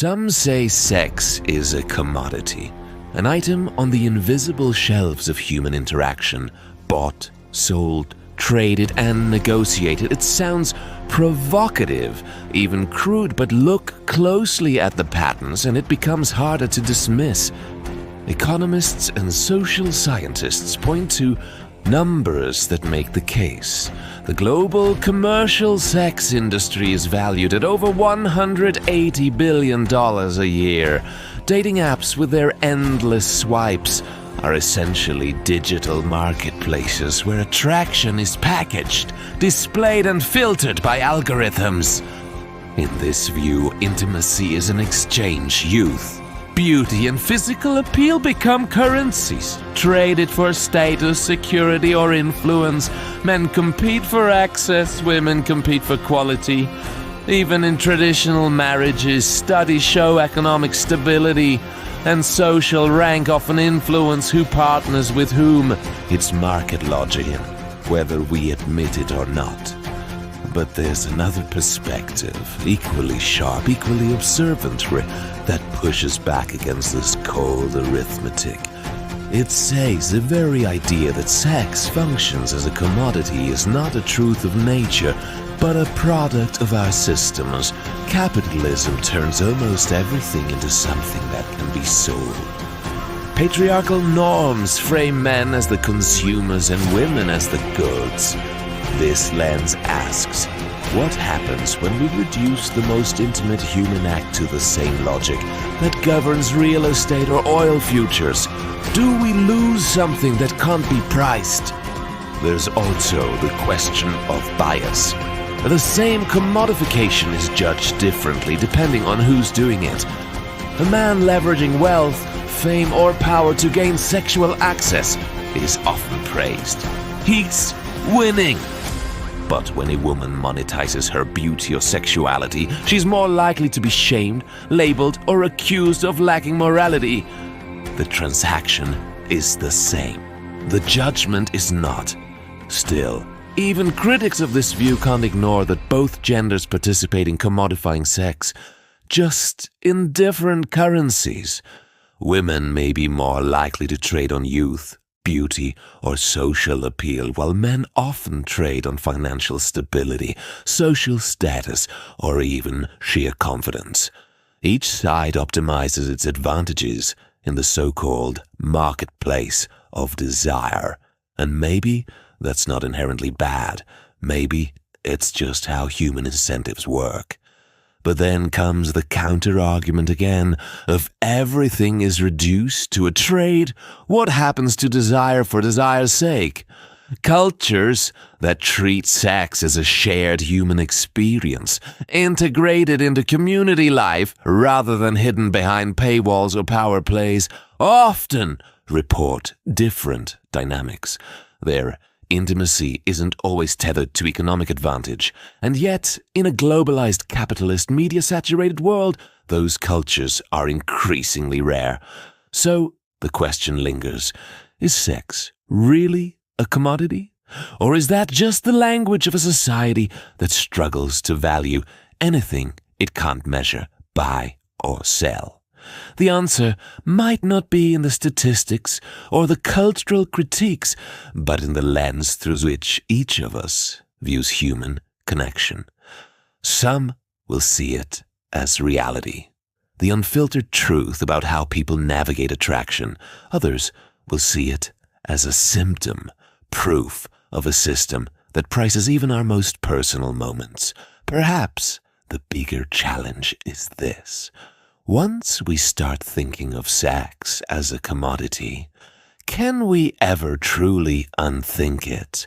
Some say sex is a commodity, an item on the invisible shelves of human interaction, bought, sold, traded, and negotiated. It sounds provocative, even crude, but look closely at the patterns and it becomes harder to dismiss. Economists and social scientists point to numbers that make the case. The global commercial sex industry is valued at over $180 billion a year. Dating apps with their endless swipes are essentially digital marketplaces where attraction is packaged, displayed, and filtered by algorithms. In this view, intimacy is an exchange. Youth, beauty, and physical appeal become currencies, traded for status, security, or influence. Men compete for access, women compete for quality. Even in traditional marriages, studies show economic stability and social rank often influence who partners with whom. It's market logic, whether we admit it or not. But there's another perspective, equally sharp, equally observant, that pushes back against this cold arithmetic. It says the very idea that sex functions as a commodity is not a truth of nature, but a product of our systems. Capitalism turns almost everything into something that can be sold. Patriarchal norms frame men as the consumers and women as the goods. This lens asks, what happens when we reduce the most intimate human act to the same logic that governs real estate or oil futures? Do we lose something that can't be priced? There's also the question of bias. The same commodification is judged differently depending on who's doing it. A man leveraging wealth, fame, or power to gain sexual access is often praised. He's winning. But when a woman monetizes her beauty or sexuality, she's more likely to be shamed, labeled, or accused of lacking morality. The transaction is the same. The judgment is not. Still, even critics of this view can't ignore that both genders participate in commodifying sex, just in different currencies. Women may be more likely to trade on youth, beauty, or social appeal, while men often trade on financial stability, social status, or even sheer confidence. Each side optimizes its advantages in the so-called marketplace of desire. And maybe that's not inherently bad. Maybe it's just how human incentives work. But then comes the counter-argument again of everything is reduced to a trade. What happens to desire for desire's sake? Cultures that treat sex as a shared human experience, integrated into community life rather than hidden behind paywalls or power plays, often report different dynamics. Their intimacy isn't always tethered to economic advantage, and yet, in a globalized, capitalist, media-saturated world, those cultures are increasingly rare. So, the question lingers, is sex really a commodity? Or is that just the language of a society that struggles to value anything it can't measure, buy, or sell? The answer might not be in the statistics or the cultural critiques, but in the lens through which each of us views human connection. Some will see it as reality, the unfiltered truth about how people navigate attraction. Others will see it as a symptom, proof of a system that prices even our most personal moments. Perhaps the bigger challenge is this. Once we start thinking of sex as a commodity, can we ever truly unthink it?